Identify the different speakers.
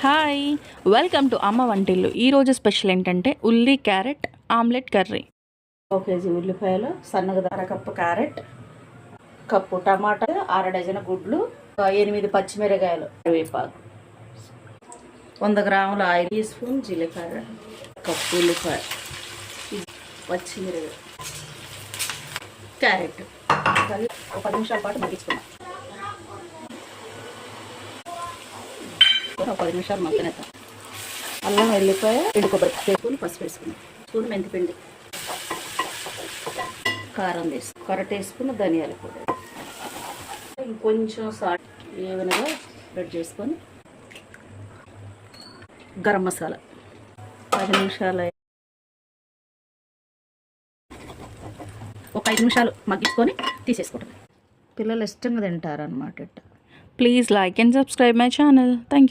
Speaker 1: Hi, welcome to అమ్మ వంటిల్లు. ఈరోజు స్పెషల్ ఏంటంటే ఉల్లి క్యారెట్ ఆమ్లెట్ కర్రీ.
Speaker 2: 1 కేజీ ఉల్లిపాయలు, సన్నగా అరకప్పు క్యారెట్, కప్పు టమాటా, 6 డజన్ గుడ్లు, 8 పచ్చిమిరకాయలు, కరివేపాకు, 100 గ్రాముల ఆయిల్, టీ స్పూన్ జీలకర్ర, కప్పు ఉల్లిపాయ, పచ్చిమిరకాయ, క్యారెట్ ఒక 10 నిమిషాల పాటు మగ్గించుకున్నాం. ఒక 10 నిమిషాలు మగ్గనేద్దాం. అల్లం, వెల్లిపాయ, ఎండు కొబ్బరి వేసుకుని పసుపు వేసుకున్నాం, స్పూన్ మెంతిపిండి, కారం వేసి 1 టీ స్పూన్ ధనియాల పొడి, ఇంకొంచెం సాల్ట్ ఏవనగా రెడ్ చేసుకొని గరం మసాలా 10 నిమిషాలు ఒక 5 నిమిషాలు మగ్గించుకొని తీసేసుకుంటాం. పిల్లలు ఇష్టంగా తింటారనమాట.
Speaker 1: Please like and subscribe my channel. Thank you.